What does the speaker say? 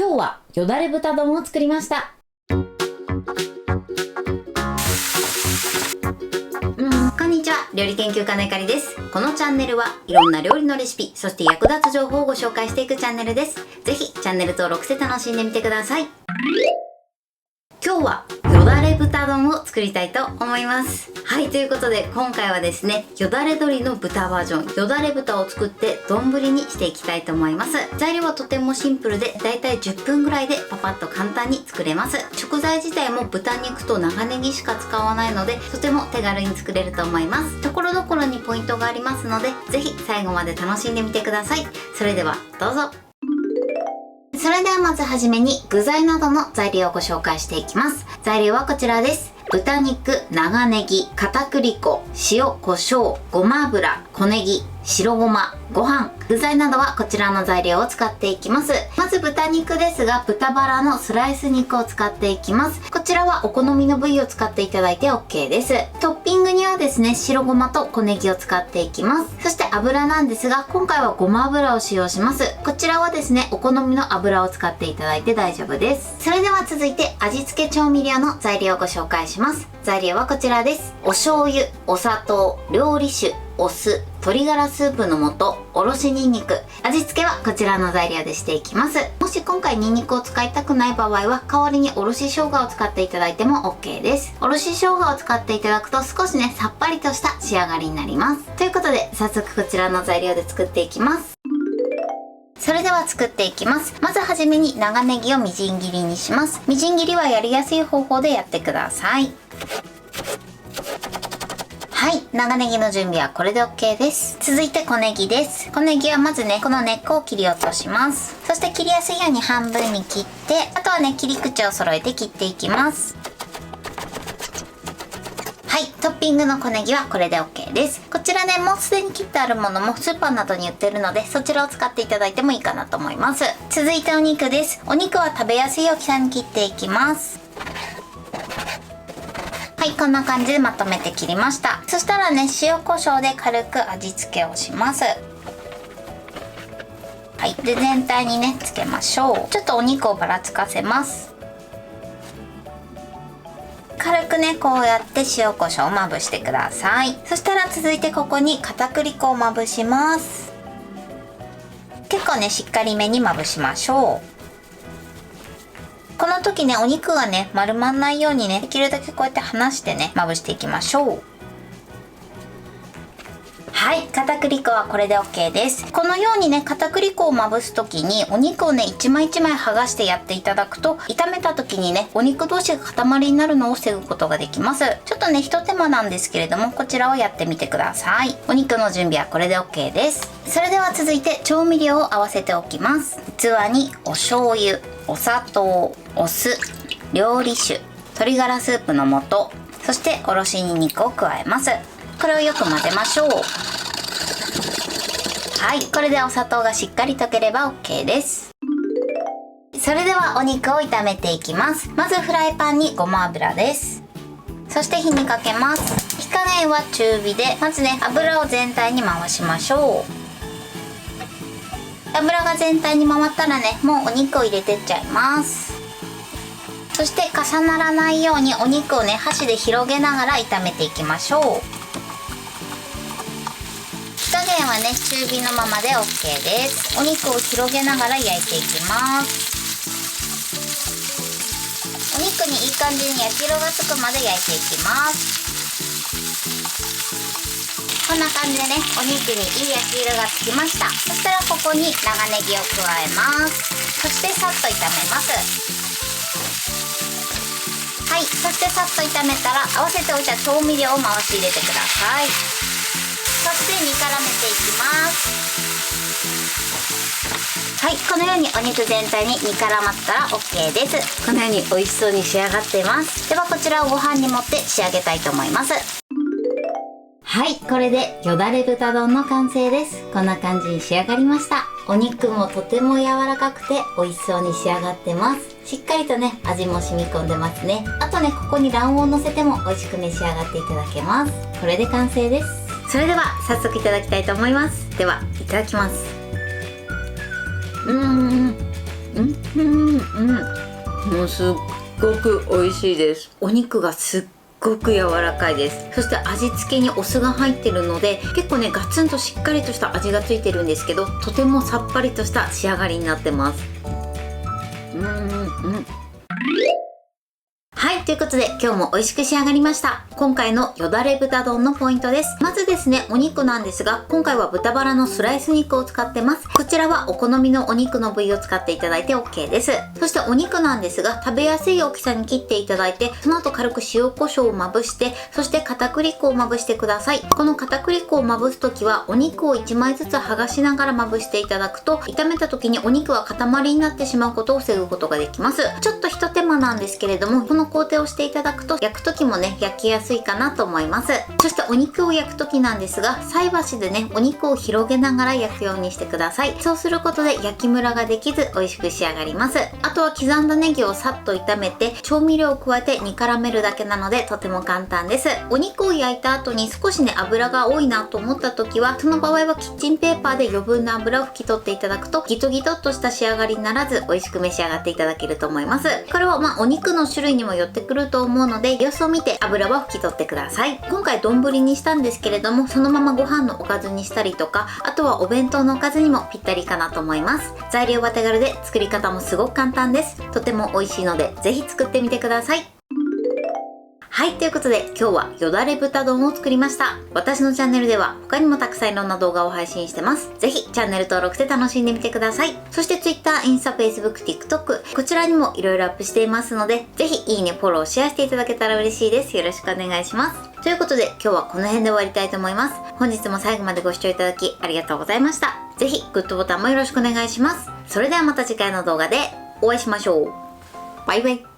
今日はよだれ豚丼を作りました。こんにちは、料理研究家のゆかりです。このチャンネルはいろんな料理のレシピ、そして役立つ情報をご紹介していくチャンネルです。ぜひチャンネル登録して楽しんでみてください。今日はよだれ豚丼を作りたいと思います。はい、ということで今回はですね、よだれ鶏の豚バージョン、よだれ豚を作って丼にしていきたいと思います。材料はとてもシンプルで、だいたい10分ぐらいでパパッと簡単に作れます。食材自体も豚肉と長ネギしか使わないので、とても手軽に作れると思います。ところどころにポイントがありますので、ぜひ最後まで楽しんでみてください。それではどうぞ。それではまずはじめに具材などの材料をご紹介していきます。材料はこちらです。豚肉、長ネギ、片栗粉、塩、胡椒、ごま油、小ネギ、白ごま、ご飯。具材などはこちらの材料を使っていきます。まず豚肉ですが、豚バラのスライス肉を使っていきます。こちらはお好みの部位を使っていただいて OK です。トッピングにはですね、白ごまと小ネギを使っていきます。そして油なんですが、今回はごま油を使用します。こちらはですね、お好みの油を使っていただいて大丈夫です。それでは続いて味付け調味料の材料をご紹介します。材料はこちらです。お醤油、お砂糖、料理酒、お酢、鶏ガラスープの素、おろしにんにく。味付けはこちらの材料でしていきます。もし今回にんにくを使いたくない場合は、代わりにおろし生姜を使っていただいても OK です。おろし生姜を使っていただくと少しね、さっぱりとした仕上がりになります。ということで、早速こちらの材料で作っていきます。それでは作っていきます。まずはじめに長ネギをみじん切りにします。みじん切りはやりやすい方法でやってください。はい、長ネギの準備はこれで OK です。続いて小ネギです。小ネギはまずね、この根っこを切り落とします。そして切りやすいように半分に切って、あとはね、切り口を揃えて切っていきます。はい、トッピングの小ネギはこれで OK です。こちらね、もうすでに切ってあるものもスーパーなどに売ってるので、そちらを使っていただいてもいいかなと思います。続いてお肉です。お肉は食べやすい大きさに切っていきます。はい、こんな感じでまとめて切りました。そしたらね、塩コショウで軽く味付けをします。はい、で全体にね、つけましょう。ちょっとお肉をばらつかせます。軽くね、こうやって塩コショウをまぶしてください。そしたら続いてここに片栗粉をまぶします。結構ね、しっかりめにまぶしましょう。この時ね、お肉がね、丸まんないようにね、できるだけこうやって離してね、まぶしていきましょう。はい、片栗粉はこれで OK です。このようにね、片栗粉をまぶす時にお肉をね、一枚一枚剥がしてやっていただくと、炒めた時にね、お肉同士が塊になるのを防ぐことができます。ちょっとね、一手間なんですけれども、こちらをやってみてください。お肉の準備はこれで OK です。それでは続いて調味料を合わせておきます。器にお醤油、お砂糖、お酢、料理酒、鶏ガラスープの素、そしておろしにんにくを加えます。これをよく混ぜましょう。はい、これでお砂糖がしっかり溶ければ OK です。それではお肉を炒めていきます。まずフライパンにごま油です。そして火にかけます。火加減は中火で、まずね、油を全体に回しましょう。油が全体に回ったらね、もうお肉を入れてっちゃいます。そして重ならないようにお肉をね、箸で広げながら炒めていきましょう。火加減はね、中火のままで OK です。お肉を広げながら焼いていきます。お肉にいい感じに焼き色がつくまで焼いていきます。こんな感じでね、お肉にいい焼き色がつきました。そしたらここに長ネギを加えます。そしてさっと炒めます。はい、そしてさっと炒めたら合わせておいた調味料を回し入れてください。そして煮絡めていきます。はい、このようにお肉全体に煮絡まったら OK です。このように美味しそうに仕上がっています。ではこちらをご飯に盛って仕上げたいと思います。はい、これでよだれ豚丼の完成です。こんな感じに仕上がりました。お肉もとても柔らかくて美味しそうに仕上がってます。しっかりとね、味も染み込んでますね。あとね、ここに卵黄を乗せても美味しく召し上がっていただけます。これで完成です。それでは早速いただきたいと思います。では、いただきます。もうすっごく美味しいです。お肉がすっごく柔らかいです。そして味付けにお酢が入ってるので、結構ねガツンとしっかりとした味がついてるんですけど、とてもさっぱりとした仕上がりになってます。はい、ということで今日も美味しく仕上がりました。今回のよだれ豚丼のポイントです。まずですね、お肉なんですが、今回は豚バラのスライス肉を使ってます。こちらはお好みのお肉の部位を使っていただいて OK です。そしてお肉なんですが、食べやすい大きさに切っていただいて、その後軽く塩コショウをまぶして、そして片栗粉をまぶしてください。この片栗粉をまぶすときは、お肉を1枚ずつ剥がしながらまぶしていただくと、炒めた時にお肉は塊になってしまうことを防ぐことができます。ちょっと一手間なんですけれども、この工程をしていただくと焼く時もね焼きやすいかなと思います。そしてお肉を焼く時なんですが、菜箸でねお肉を広げながら焼くようにしてください。そうすることで焼きムラができず美味しく仕上がります。あとは刻んだネギをさっと炒めて調味料を加えて煮絡めるだけなのでとても簡単です。お肉を焼いた後に少しね油が多いなと思った時は、その場合はキッチンペーパーで余分な油を拭き取っていただくとギトギトっとした仕上がりにならず美味しく召し上がっていただけると思います。これはお肉の種類にもよってくると思うので、様子を見て油は拭き取ってください。今回丼にしたんですけれども、そのままご飯のおかずにしたりとか、あとはお弁当のおかずにもぴったりかなと思います。材料は手軽で作り方もすごく簡単です。とても美味しいのでぜひ作ってみてください。はい、ということで今日はよだれ豚丼を作りました。私のチャンネルでは他にもたくさんいろんな動画を配信してます。ぜひチャンネル登録して楽しんでみてください。そして Twitter、インスタ、Facebook、TikTok こちらにもいろいろアップしていますので、ぜひいいね、フォロー、シェアしていただけたら嬉しいです。よろしくお願いします。ということで今日はこの辺で終わりたいと思います。本日も最後までご視聴いただきありがとうございました。ぜひグッドボタンもよろしくお願いします。それではまた次回の動画でお会いしましょう。バイバイ。